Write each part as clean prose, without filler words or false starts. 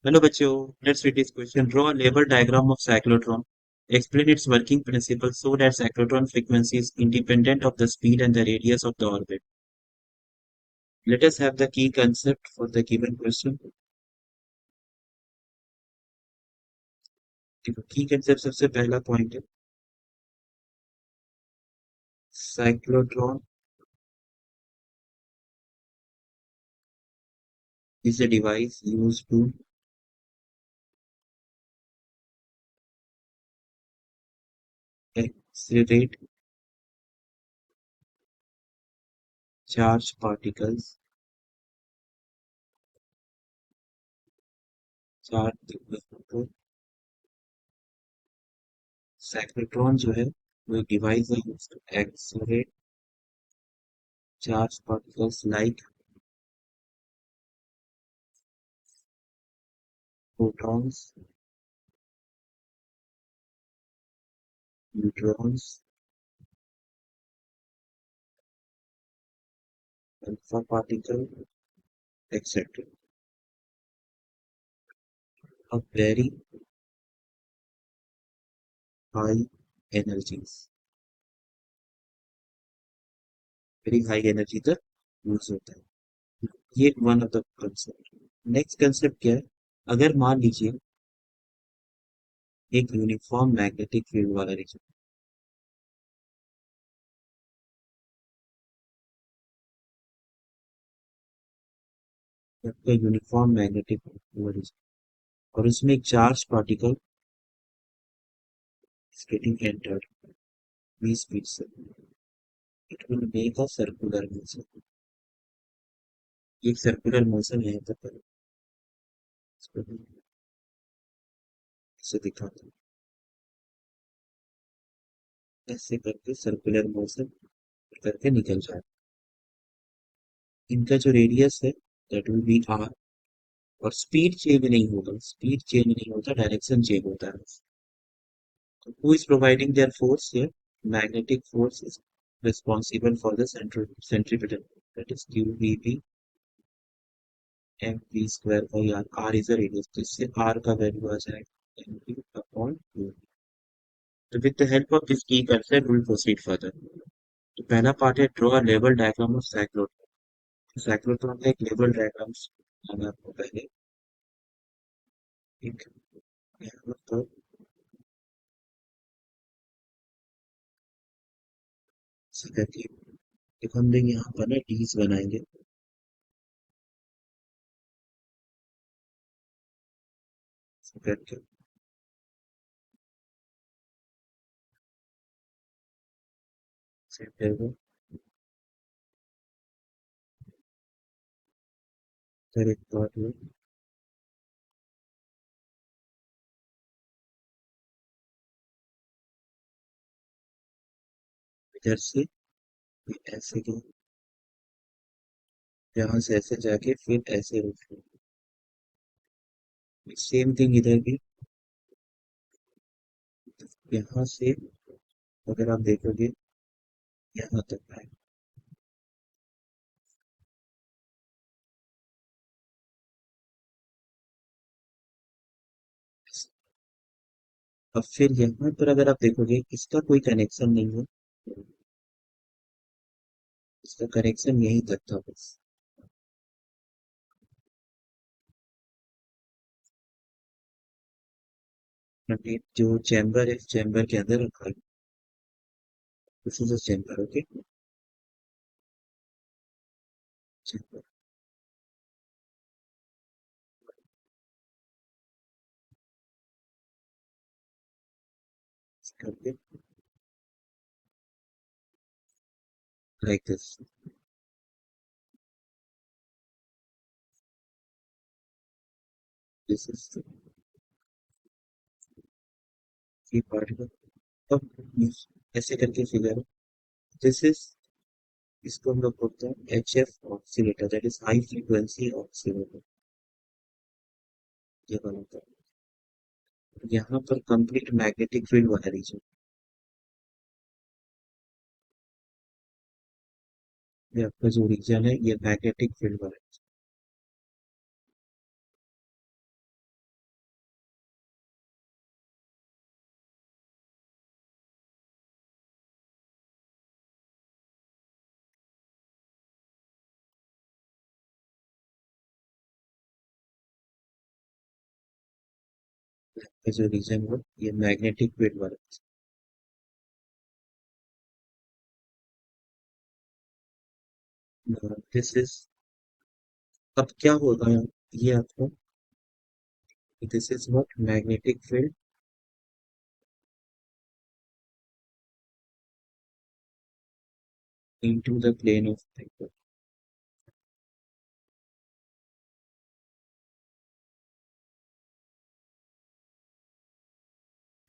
Hello बच्चों, let's read this question. Draw a label diagram of cyclotron. Explain its working principle so that cyclotron frequency is independent of the speed and the radius of the orbit. Let us have the key concept for the given question. देखो की concept सबसे पहला point है cyclotron is a device used to accelerate charged particles. cyclotron जो है वो एक device है used to accelerate charged particles like protons, neutrons, alpha particle, etc. of very high energies, very high energy तक use होता है। ये one of the concept. Next concept क्या है? अगर मान लीजिए एक यूनिफॉर्म मैग्नेटिक फील्ड वाला रीजन, आपका यूनिफॉर्म मैग्नेटिक फील्ड रीजन और उसमें एक charge particle is getting entered v speed से, it will make a circular motion। एक सर्कुलर मोशन यहाँ पर करें, इसको भी ऐसे दिखाते हैं, ऐसे करके सर्कुलर मोशन करके निकल जाए। इनका जो रेडियस है दैट विल बी आर, और स्पीड चेंज नहीं होगा, स्पीड चेंज नहीं होता, डायरेक्शन चेंज होता है। Who is providing their force here? Magnetic force is responsible for the centripetal, that is QVB mv square by r। r is a radius, तो इससे r का value आ जाएगा mv अपॉन 2। तो with the help of this की concept we will proceed further। तो पहला part है draw a level diagram of cyclotron. Cyclotron का एक लेवल डायग्राम मैंने आपको पहले एक यहाँ पर करके एक हम लोग यहाँ पर ना डीज बनाएंगे करके, सेंटर को फिर एक पार्ट में इधर से ऐसे के, यहाँ से ऐसे जाके फिर ऐसे रुक, सेम थिंग इधर भी, यहाँ से अगर आप देखोगे यहाँ तक है। अब फिर यहाँ पर अगर आप देखोगे इसका कोई कनेक्शन नहीं है, इसका कनेक्शन यहीं तक था बस। जो चैम्बर है चैम्बर के अंदर रखा है, this is a chamber, okay. Chamber करके लाइक दिस, दिस इज की पार्टिकल। अब ऐसे करके फिगर, दिस इज, इसको हम लोग बोलते हैं H F oscillator, that is high frequency oscillator, ये बनाता है। यहाँ पर कंप्लीट मैग्नेटिक फील्ड बना लीजिए, ये आपका जो रीजन है ये मैग्नेटिक फील्ड बना। is a reason वो ये मैग्नेटिक फील्ड वाला। दिस इज, अब क्या होगा ये आपको, this is what magnetic field into the plane of paper.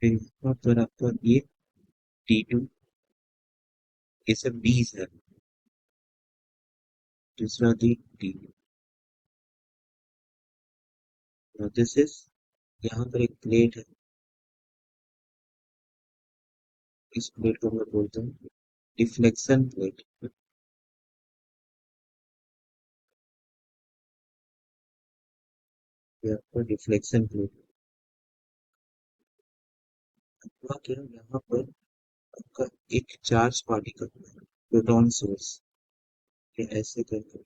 फिर यहाँ पर आपका ये T2 ये सब D's है, दूसरा D। दिस इज, यहाँ पर एक प्लेट है, इस प्लेट को मैं बोलता हूँ डिफ्लेक्शन प्लेट। ये आपका डिफ्लेक्शन प्लेट। हुआ क्या यहाँ पर आपका एक चार्ज पार्टिकल प्रोटॉन सोर्स ये ऐसे करके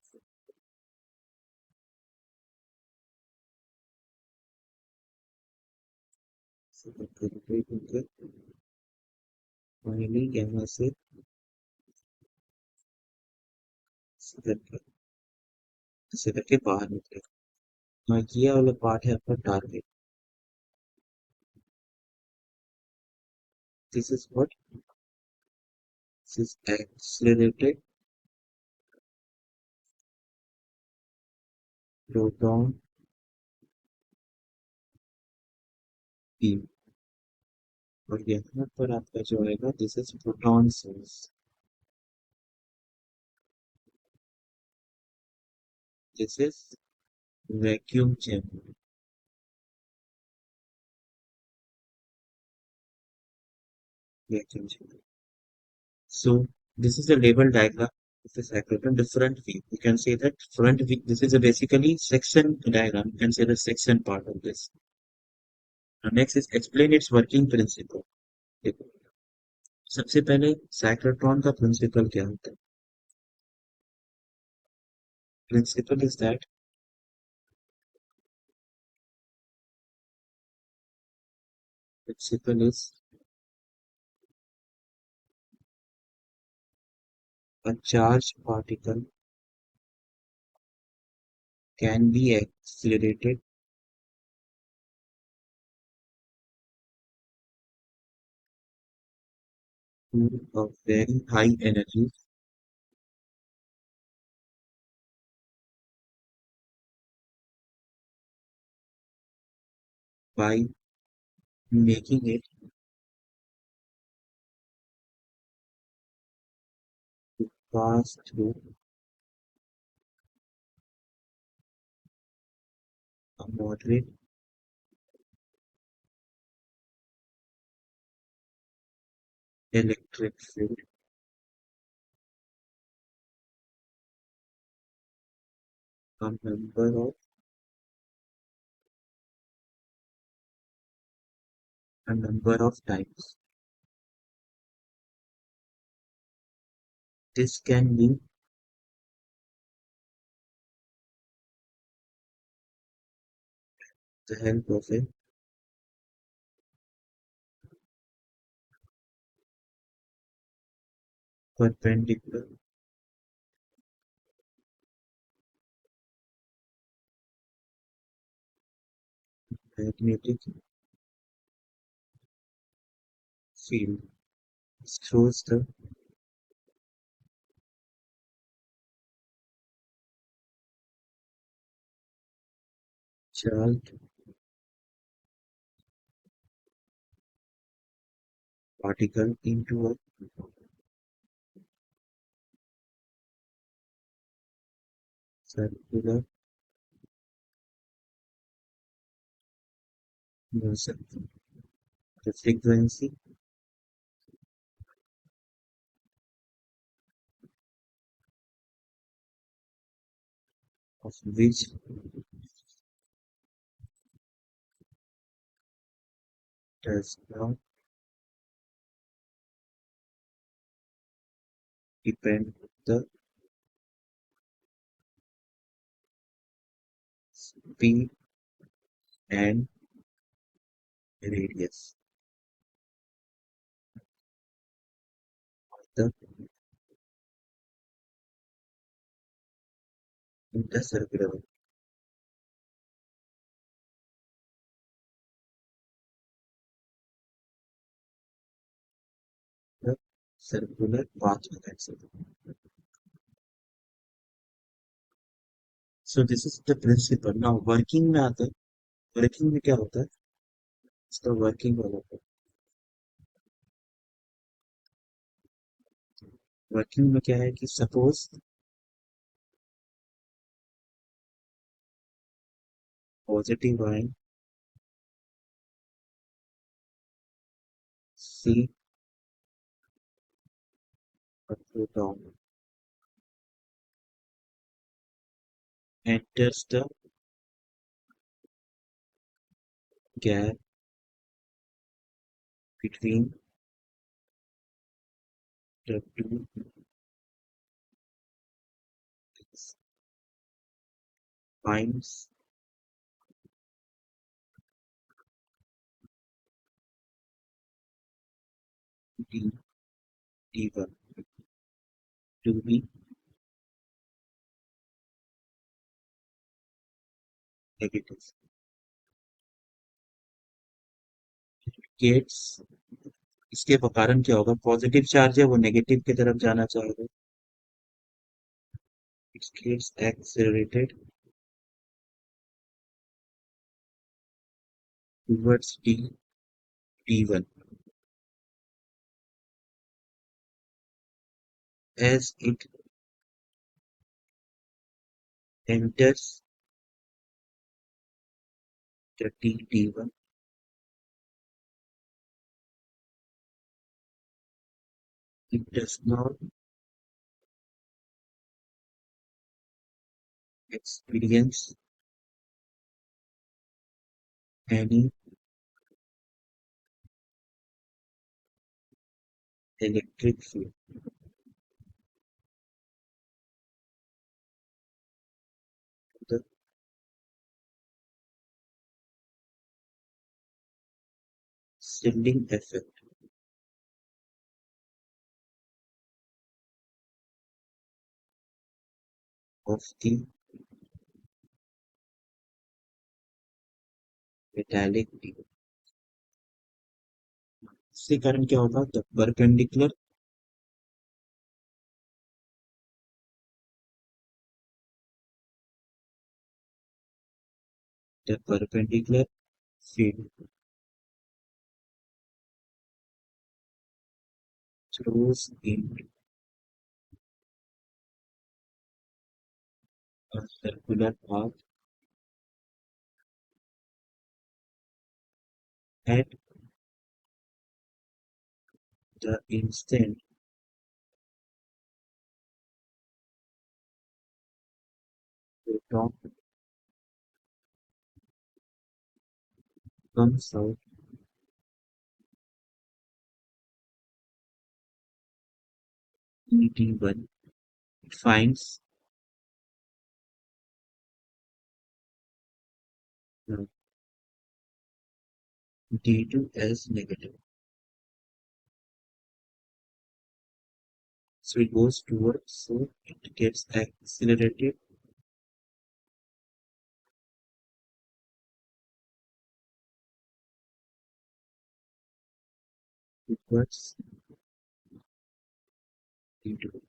फाइनली यहाँ से ऐसे करके बाहर निकलेगा। हाँ, ये वाला पार्ट है आपका target. This is what, this is accelerated proton beam. और यहाँ पर आपका जो आएगा this is proton source, this is vacuum chamber, vacuum chamber. So this is the label diagram of the cyclotron. The front view. You can say that front view. This is a basically section diagram. You can say the section part of this. Now next is explain its working principle. देखो, सबसे पहले cyclotron का principal क्या होता है? Principle is that principle is a charged particle can be accelerated to a very high energy by making it pass through a moderate electric field. A number of times. This can be the help of a perpendicular magnetic field throws the charged particle into a circular motion. The frequency of which does not depend on the speed and radius of the intercircular the circular path mechanism. So this is the principle. Now working में आता है. Working में क्या होता है? इसका working वाला होता है. वर्किंग में क्या है कि suppose positive ion see proton enters the gap between the two spines D D1 to be negative. Gates इसके कारण क्या होगा? पॉजिटिव चार्ज है वो नेगेटिव की तरफ जाना चाहेगा. It gets accelerated towards D1 as it enters the D1. It does not experience any electric field. The shielding effect of the metallic D1. इसके कारण क्या होगा? The perpendicular field throws into a circular path at the instant proton comes out ED1. It finds uh, D2 as negative. So it goes towards, so it gets accelerated towards D2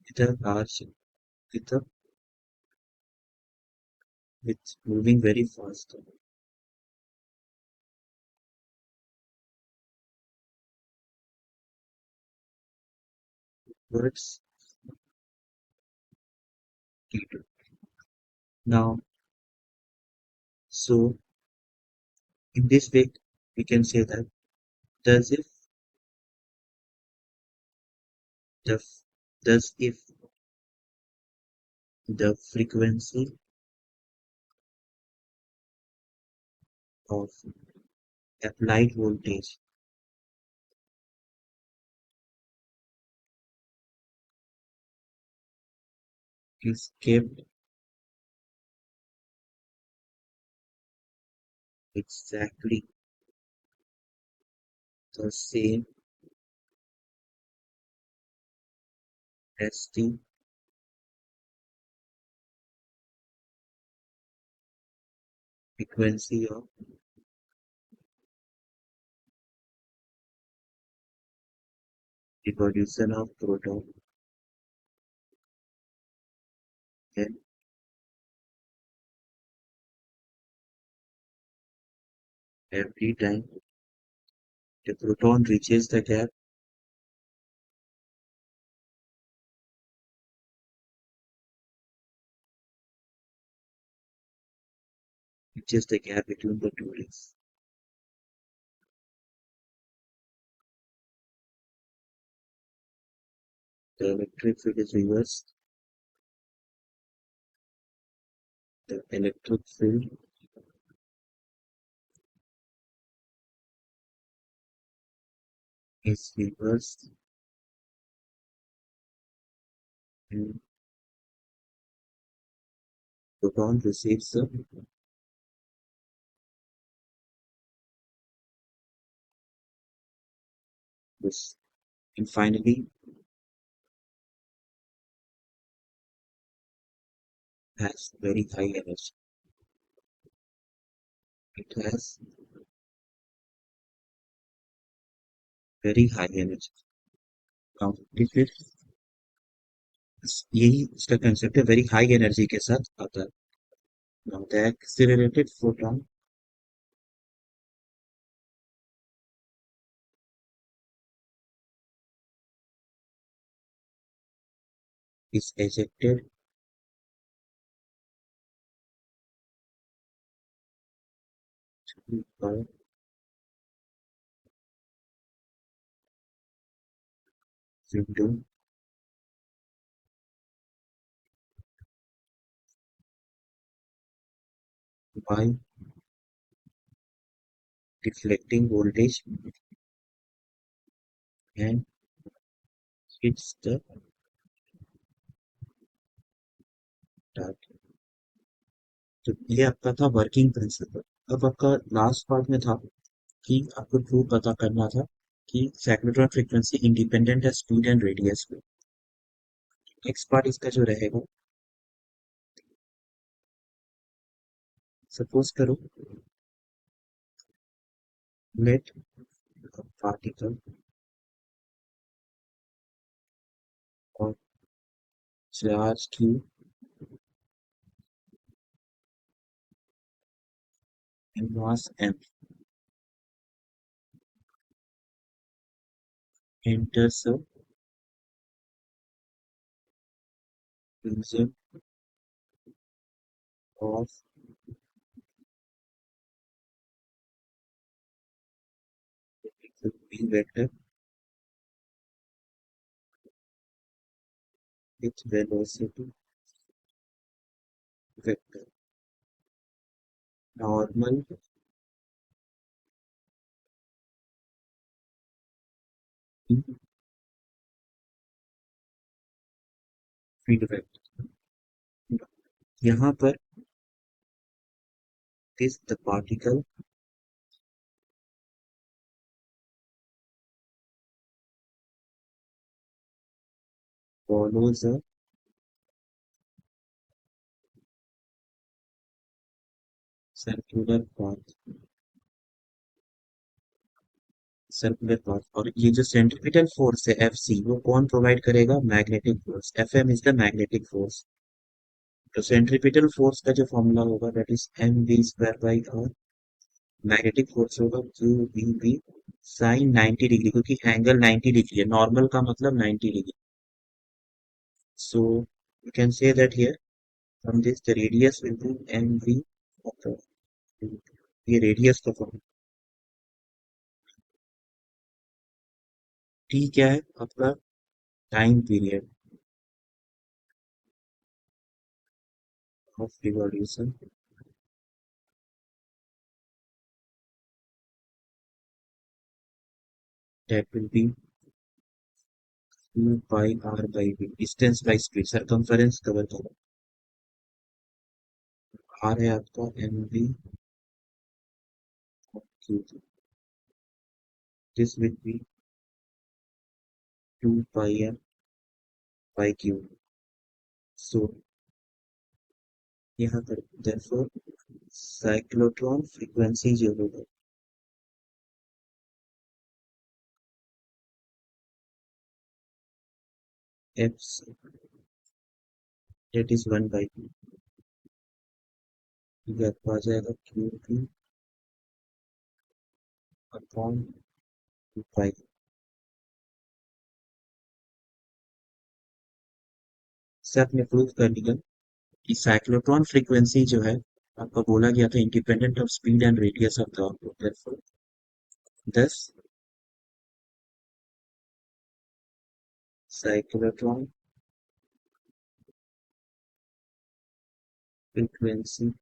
with a large, with a, with moving very fast towards D2. Now, so in this way, we can say that thus if the thus if the frequency of applied voltage is kept exactly the same as the frequency of revolution of proton and every time the proton reaches the gap, reaches the gap between the two rays. The electric field is reversed. The electric field is reversed and proton receives this. And finally, has very high energy. It has very high energy. Now, this is यही इसका concept है very high energy के साथ आता है. Now, the accelerated photon is ejected by window by deflecting voltage and hits the target. तो ये आपका था वर्किंग प्रिंसिपल. अब आपका लास्ट पार्ट में था कि आपको प्रूव पता करना था कि साइक्लोट्रॉन फ्रीक्वेंसी इंडिपेंडेंट है स्पीड एंड रेडियस पे. नेक्स्ट पार्ट इसका जो रहेगा, सपोज करो लेट पार्टिकल और charge q and mass m enters a region of p vector with velocity vector normal field vector. यहाँ पर is the particle follows a circular path. Circular path. और ये जो सेंट्रीपिटल फोर्स है F C, वो कौन provide करेगा? Magnetic force. F M is the magnetic force. तो सेंट्रीपिटल फोर्स का जो फॉर्मूला होगा that is M V square by R. Magnetic force होगा Q V B sine 90 degree, क्योंकि एंगल 90 डिग्री है. नॉर्मल का मतलब 90 degree. So you can say that here from this the radius will be M V. ये radius का formula. T क्या है आपका? Time period of revolution. That will be 2 pi r by v. Distance by speed, circumference cover करो. r है आपका M V q. This will be 2 pi m by q. So यहाँ पर therefore cyclotron frequency जो होगा f that is 1 by 2 ये आपको आ जाएगा q2 upon 2 pi। इससे आपने प्रूव कर लिया कि साइक्लोट्रॉन फ्रीक्वेंसी जो है आपको बोला गया था independent of speed and radius of the output therefore thus cyclotron frequency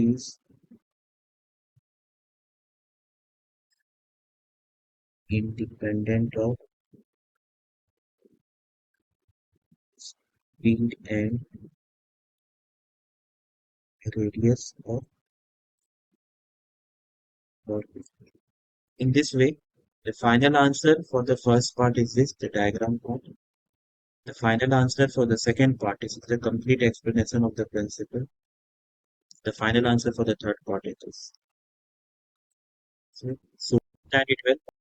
is independent of speed and radius of orbit. In this way, the final answer for the first part is this, the diagram part. The final answer for the second part is the complete explanation of the principle. The final answer for the third part is this. So understand it well.